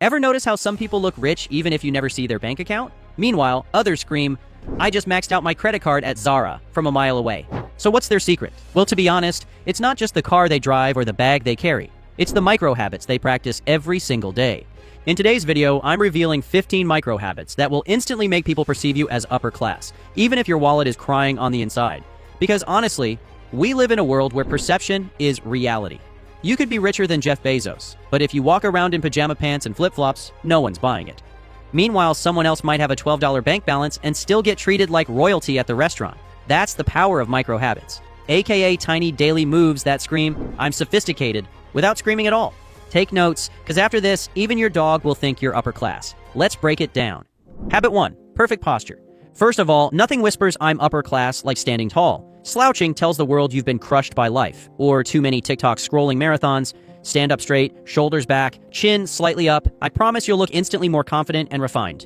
Ever notice how some people look rich even if you never see their bank account? Meanwhile, others scream, "I just maxed out my credit card at Zara," from a mile away. So what's their secret? Well, to be honest, it's not just the car they drive or the bag they carry. It's the micro habits they practice every single day. In today's video, I'm revealing 15 micro habits that will instantly make people perceive you as upper class, even if your wallet is crying on the inside. Because honestly, we live in a world where perception is reality. You could be richer than Jeff Bezos, but if you walk around in pajama pants and flip-flops, no one's buying it. Meanwhile, someone else might have a $12 bank balance and still get treated like royalty at the restaurant. That's the power of micro habits, aka tiny daily moves that scream, "I'm sophisticated," without screaming at all. Take notes, because after this, even your dog will think you're upper class. Let's break it down. Habit 1. Perfect posture. First of all, nothing whispers "I'm upper class" like standing tall. Slouching tells the world you've been crushed by life, or too many TikTok scrolling marathons. Stand up straight, shoulders back, chin slightly up. I promise you'll look instantly more confident and refined.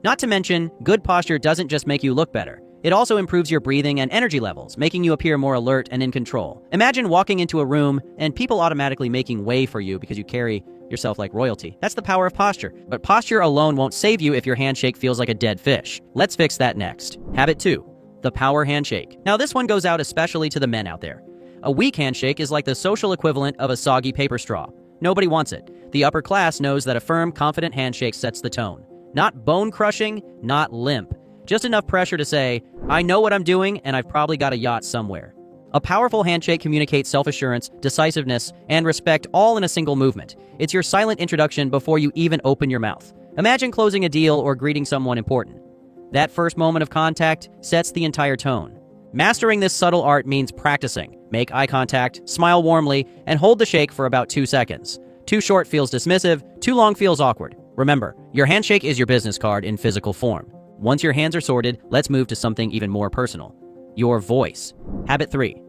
Not to mention, good posture doesn't just make you look better. It also improves your breathing and energy levels, making you appear more alert and in control. Imagine walking into a room and people automatically making way for you because you carry yourself like royalty. That's the power of posture. But posture alone won't save you if your handshake feels like a dead fish. Let's fix that next. Habit 2. The power handshake. Now this one goes out especially to the men out there. A weak handshake is like the social equivalent of a soggy paper straw. Nobody wants it. The upper class knows that a firm, confident handshake sets the tone. Not bone-crushing, not limp. Just enough pressure to say, "I know what I'm doing and I've probably got a yacht somewhere." A powerful handshake communicates self-assurance, decisiveness, and respect all in a single movement. It's your silent introduction before you even open your mouth. Imagine closing a deal or greeting someone important. That first moment of contact sets the entire tone. Mastering this subtle art means practicing. Make eye contact, smile warmly, and hold the shake for about 2 seconds. Too short feels dismissive, too long feels awkward. Remember, your handshake is your business card in physical form. Once your hands are sorted, let's move to something even more personal. Your voice. Habit 3.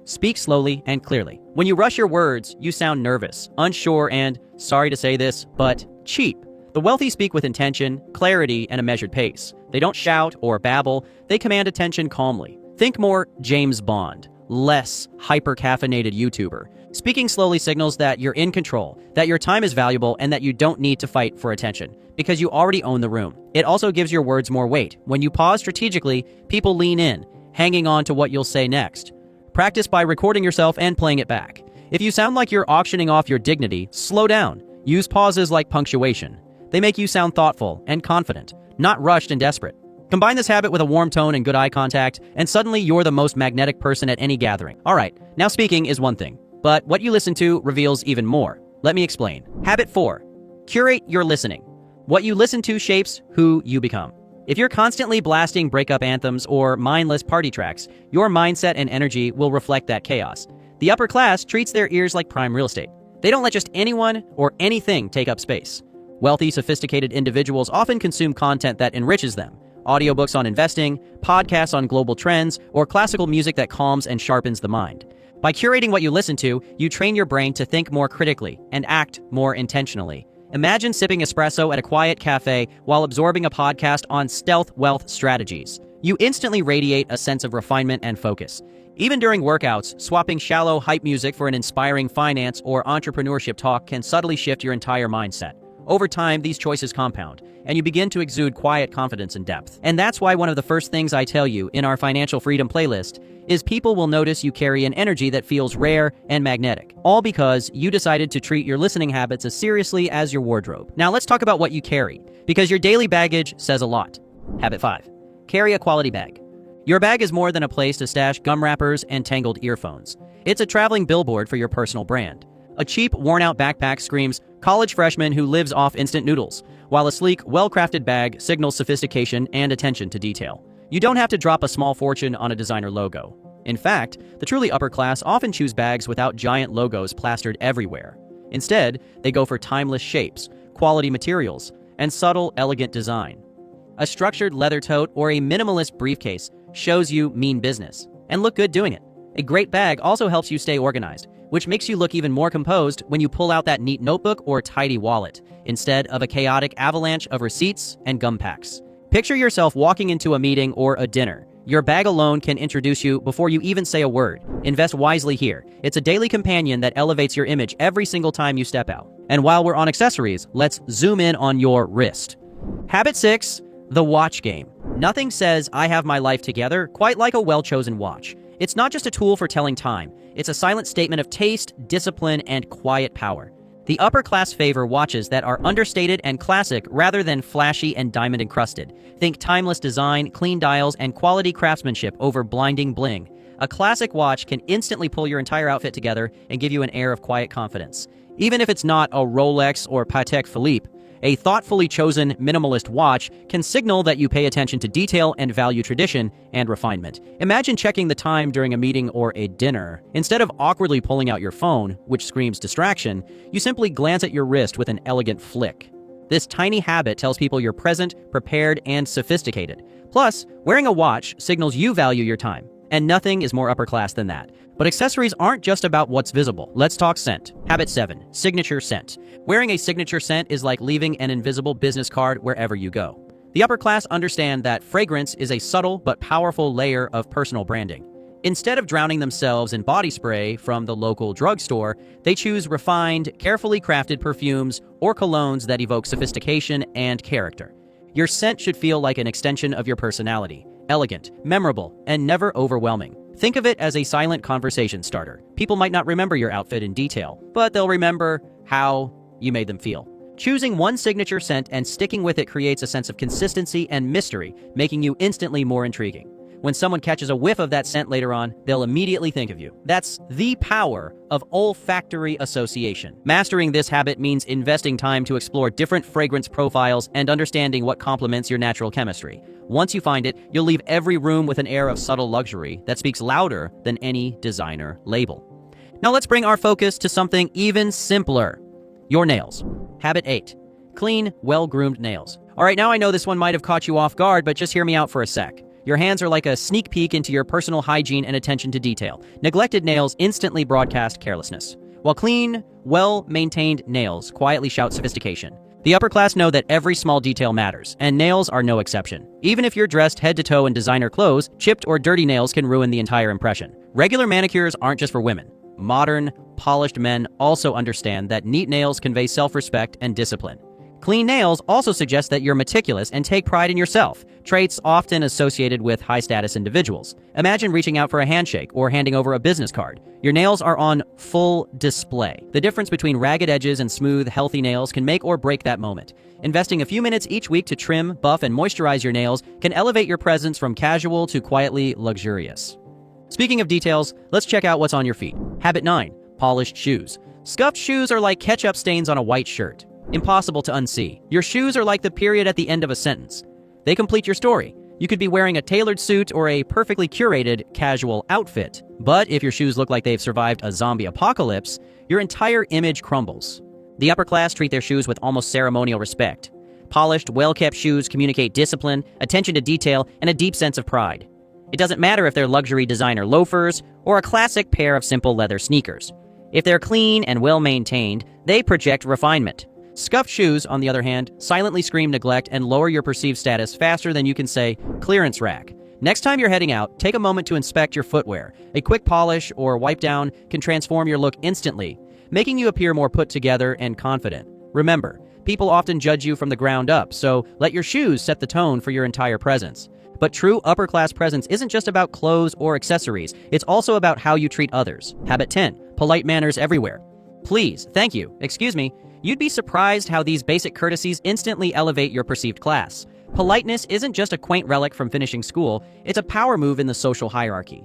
Speak slowly and clearly. When you rush your words, you sound nervous, unsure, and, sorry to say this, but cheap. The wealthy speak with intention, clarity, and a measured pace. They don't shout or babble, they command attention calmly. Think more James Bond, less hyper-caffeinated YouTuber. Speaking slowly signals that you're in control, that your time is valuable, and that you don't need to fight for attention, because you already own the room. It also gives your words more weight. When you pause strategically, people lean in, hanging on to what you'll say next. Practice by recording yourself and playing it back. If you sound like you're auctioning off your dignity, slow down. Use pauses like punctuation. They make you sound thoughtful and confident, not rushed and desperate. Combine this habit with a warm tone and good eye contact, and suddenly you're the most magnetic person at any gathering. All right, now speaking is one thing, but what you listen to reveals even more. Let me explain. Habit 4. Curate your listening. What you listen to shapes who you become. If you're constantly blasting breakup anthems or mindless party tracks, your mindset and energy will reflect that chaos. The upper class treats their ears like prime real estate. They don't let just anyone or anything take up space. Wealthy, sophisticated individuals often consume content that enriches them. Audiobooks on investing, podcasts on global trends, or classical music that calms and sharpens the mind. By curating what you listen to, you train your brain to think more critically and act more intentionally. Imagine sipping espresso at a quiet cafe while absorbing a podcast on stealth wealth strategies. You instantly radiate a sense of refinement and focus. Even during workouts, swapping shallow hype music for an inspiring finance or entrepreneurship talk can subtly shift your entire mindset. Over time, these choices compound, and you begin to exude quiet confidence and depth. And that's why one of the first things I tell you in our Financial Freedom playlist is people will notice you carry an energy that feels rare and magnetic, all because you decided to treat your listening habits as seriously as your wardrobe. Now let's talk about what you carry, because your daily baggage says a lot. Habit 5. Carry a quality bag. Your bag is more than a place to stash gum wrappers and tangled earphones. It's a traveling billboard for your personal brand. A cheap, worn-out backpack screams, "college freshman who lives off instant noodles," while a sleek, well-crafted bag signals sophistication and attention to detail. You don't have to drop a small fortune on a designer logo. In fact, the truly upper class often choose bags without giant logos plastered everywhere. Instead, they go for timeless shapes, quality materials, and subtle, elegant design. A structured leather tote or a minimalist briefcase shows you mean business, and look good doing it. A great bag also helps you stay organized, which makes you look even more composed when you pull out that neat notebook or tidy wallet, instead of a chaotic avalanche of receipts and gum packs. Picture yourself walking into a meeting or a dinner. Your bag alone can introduce you before you even say a word. Invest wisely here. It's a daily companion that elevates your image every single time you step out. And while we're on accessories, let's zoom in on your wrist. Habit 6, the watch game. Nothing says I have my life together quite like a well-chosen watch. It's not just a tool for telling time. It's a silent statement of taste, discipline, and quiet power. The upper class favor watches that are understated and classic rather than flashy and diamond encrusted. Think timeless design, clean dials, and quality craftsmanship over blinding bling. A classic watch can instantly pull your entire outfit together and give you an air of quiet confidence. Even if it's not a Rolex or Patek Philippe, a thoughtfully chosen minimalist watch can signal that you pay attention to detail and value tradition and refinement. Imagine checking the time during a meeting or a dinner. Instead of awkwardly pulling out your phone, which screams distraction, you simply glance at your wrist with an elegant flick. This tiny habit tells people you're present, prepared, and sophisticated. Plus, wearing a watch signals you value your time. And nothing is more upper class than that. But accessories aren't just about what's visible. Let's talk scent. Habit 7, signature scent. Wearing a signature scent is like leaving an invisible business card wherever you go. The upper class understand that fragrance is a subtle but powerful layer of personal branding. Instead of drowning themselves in body spray from the local drugstore, they choose refined, carefully crafted perfumes or colognes that evoke sophistication and character. Your scent should feel like an extension of your personality. Elegant, memorable, and never overwhelming. Think of it as a silent conversation starter. People might not remember your outfit in detail, but they'll remember how you made them feel. Choosing one signature scent and sticking with it creates a sense of consistency and mystery, making you instantly more intriguing. When someone catches a whiff of that scent later on, they'll immediately think of you. That's the power of olfactory association. Mastering this habit means investing time to explore different fragrance profiles and understanding what complements your natural chemistry. Once you find it, you'll leave every room with an air of subtle luxury that speaks louder than any designer label. Now let's bring our focus to something even simpler. Your nails. Habit 8. Clean, well-groomed nails. All right, now I know this one might have caught you off guard, but just hear me out for a sec. Your hands are like a sneak peek into your personal hygiene and attention to detail. Neglected nails instantly broadcast carelessness, while clean, well-maintained nails quietly shout sophistication. The upper class know that every small detail matters, and nails are no exception. Even if you're dressed head to toe in designer clothes, chipped or dirty nails can ruin the entire impression. Regular manicures aren't just for women. Modern, polished men also understand that neat nails convey self-respect and discipline. Clean nails also suggest that you're meticulous and take pride in yourself, traits often associated with high-status individuals. Imagine reaching out for a handshake or handing over a business card. Your nails are on full display. The difference between ragged edges and smooth, healthy nails can make or break that moment. Investing a few minutes each week to trim, buff, and moisturize your nails can elevate your presence from casual to quietly luxurious. Speaking of details, let's check out what's on your feet. Habit 9. Polished shoes. Scuffed shoes are like ketchup stains on a white shirt. Impossible to unsee. Your shoes are like the period at the end of a sentence. They complete your story. You could be wearing a tailored suit or a perfectly curated casual outfit. But if your shoes look like they've survived a zombie apocalypse, your entire image crumbles. The upper class treat their shoes with almost ceremonial respect. Polished, well-kept shoes communicate discipline, attention to detail, and a deep sense of pride. It doesn't matter if they're luxury designer loafers or a classic pair of simple leather sneakers. If they're clean and well-maintained, they project refinement. Scuffed shoes, on the other hand, silently scream neglect and lower your perceived status faster than you can say, clearance rack. Next time you're heading out, take a moment to inspect your footwear. A quick polish or wipe down can transform your look instantly, making you appear more put together and confident. Remember, people often judge you from the ground up, so let your shoes set the tone for your entire presence. But true upper-class presence isn't just about clothes or accessories. It's also about how you treat others. Habit 10. Polite manners everywhere. Please, thank you, excuse me. You'd be surprised how these basic courtesies instantly elevate your perceived class. Politeness isn't just a quaint relic from finishing school, it's a power move in the social hierarchy.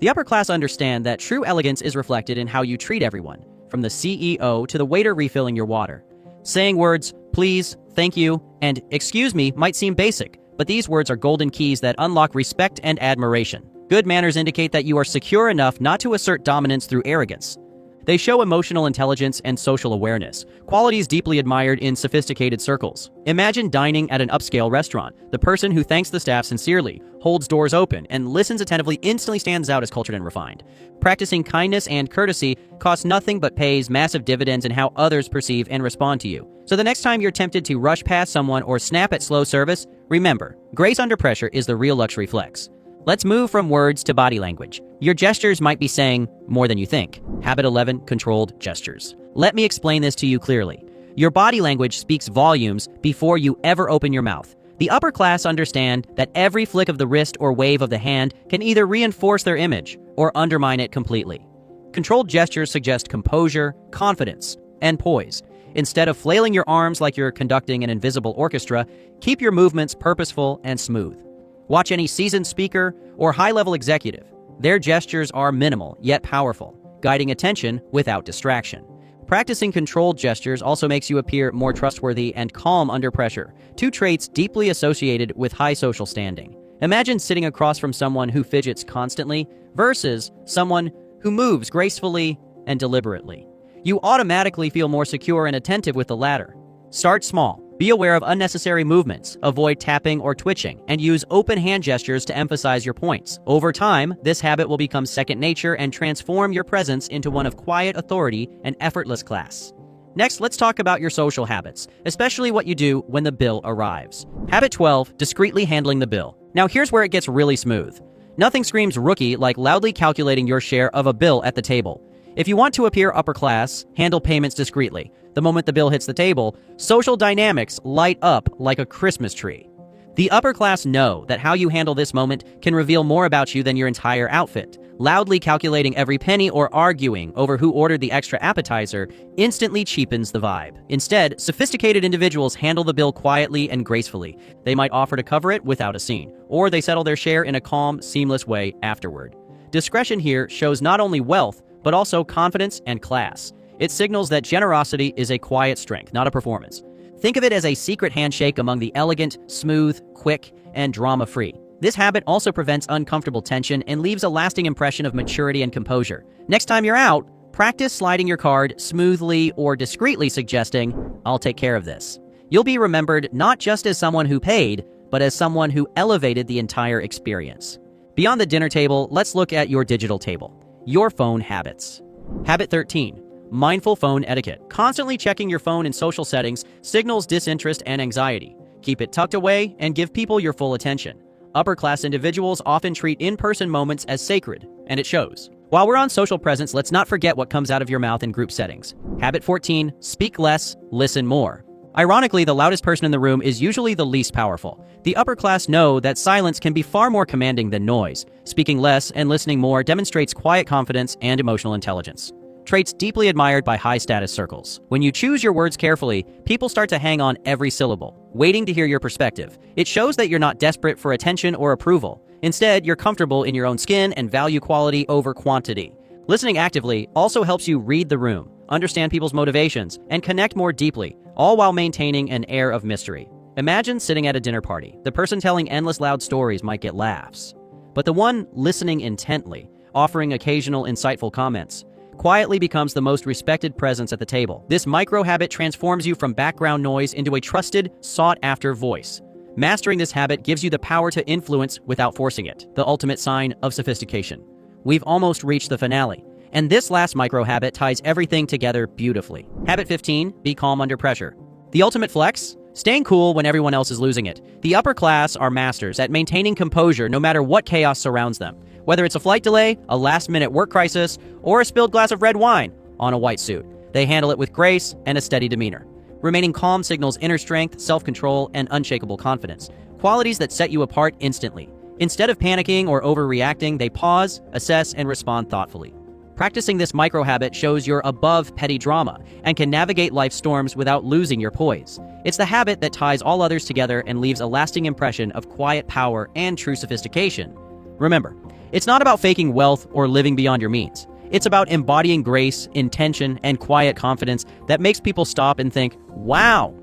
The upper class understand that true elegance is reflected in how you treat everyone, from the CEO to the waiter refilling your water. Saying words, please, thank you, and excuse me might seem basic, but these words are golden keys that unlock respect and admiration. Good manners indicate that you are secure enough not to assert dominance through arrogance. They show emotional intelligence and social awareness, qualities deeply admired in sophisticated circles. Imagine dining at an upscale restaurant. The person who thanks the staff sincerely, holds doors open, and listens attentively instantly stands out as cultured and refined. Practicing kindness and courtesy costs nothing but pays massive dividends in how others perceive and respond to you. So the next time you're tempted to rush past someone or snap at slow service, remember, grace under pressure is the real luxury flex. Let's move from words to body language. Your gestures might be saying more than you think. Habit 11, controlled gestures. Let me explain this to you clearly. Your body language speaks volumes before you ever open your mouth. The upper class understand that every flick of the wrist or wave of the hand can either reinforce their image or undermine it completely. Controlled gestures suggest composure, confidence, and poise. Instead of flailing your arms like you're conducting an invisible orchestra, keep your movements purposeful and smooth. Watch any seasoned speaker or high-level executive. Their gestures are minimal yet powerful, guiding attention without distraction. Practicing controlled gestures also makes you appear more trustworthy and calm under pressure, two traits deeply associated with high social standing. Imagine sitting across from someone who fidgets constantly versus someone who moves gracefully and deliberately. You automatically feel more secure and attentive with the latter. Start small. Be aware of unnecessary movements, avoid tapping or twitching, and use open hand gestures to emphasize your points. Over time, this habit will become second nature and transform your presence into one of quiet authority and effortless class. Next, let's talk about your social habits, especially what you do when the bill arrives. Habit 12, discreetly handling the bill. Now here's where it gets really smooth. Nothing screams rookie like loudly calculating your share of a bill at the table. If you want to appear upper class, handle payments discreetly. The moment the bill hits the table, social dynamics light up like a Christmas tree. The upper class know that how you handle this moment can reveal more about you than your entire outfit. Loudly calculating every penny or arguing over who ordered the extra appetizer instantly cheapens the vibe. Instead, sophisticated individuals handle the bill quietly and gracefully. They might offer to cover it without a scene, or they settle their share in a calm, seamless way afterward. Discretion here shows not only wealth, but also confidence and class. It signals that generosity is a quiet strength, not a performance. Think of it as a secret handshake among the elegant, smooth, quick, and drama-free. This habit also prevents uncomfortable tension and leaves a lasting impression of maturity and composure. Next time you're out, practice sliding your card smoothly or discreetly suggesting, "I'll take care of this." You'll be remembered not just as someone who paid, but as someone who elevated the entire experience. Beyond the dinner table, let's look at your digital table. Your phone habits. Habit 13. Mindful phone etiquette. Constantly checking your phone in social settings signals disinterest and anxiety. Keep it tucked away and give people your full attention. Upper-class individuals often treat in-person moments as sacred, and it shows. While we're on social presence, let's not forget what comes out of your mouth in group settings. Habit 14. Speak less, listen more. Ironically, the loudest person in the room is usually the least powerful. The upper class know that silence can be far more commanding than noise. Speaking less and listening more demonstrates quiet confidence and emotional intelligence. Traits deeply admired by high-status circles. When you choose your words carefully, people start to hang on every syllable, waiting to hear your perspective. It shows that you're not desperate for attention or approval. Instead, you're comfortable in your own skin and value quality over quantity. Listening actively also helps you read the room, understand people's motivations, and connect more deeply, all while maintaining an air of mystery. Imagine sitting at a dinner party. The person telling endless loud stories might get laughs, but the one listening intently, offering occasional insightful comments, quietly becomes the most respected presence at the table. This micro-habit transforms you from background noise into a trusted, sought-after voice. Mastering this habit gives you the power to influence without forcing it, the ultimate sign of sophistication. We've almost reached the finale, and this last micro-habit ties everything together beautifully. Habit 15, be calm under pressure. The ultimate flex? Staying cool when everyone else is losing it. The upper class are masters at maintaining composure no matter what chaos surrounds them. Whether it's a flight delay, a last-minute work crisis, or a spilled glass of red wine on a white suit, they handle it with grace and a steady demeanor. Remaining calm signals inner strength, self-control, and unshakable confidence, qualities that set you apart instantly. Instead of panicking or overreacting, they pause, assess, and respond thoughtfully. Practicing this micro-habit shows you're above petty drama and can navigate life's storms without losing your poise. It's the habit that ties all others together and leaves a lasting impression of quiet power and true sophistication. Remember, it's not about faking wealth or living beyond your means. It's about embodying grace, intention, and quiet confidence that makes people stop and think, wow,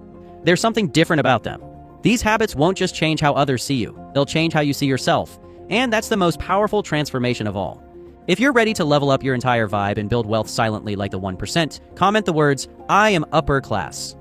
there's something different about them. These habits won't just change how others see you, they'll change how you see yourself. And that's the most powerful transformation of all. If you're ready to level up your entire vibe and build wealth silently like the 1%, comment the words, "I am upper class."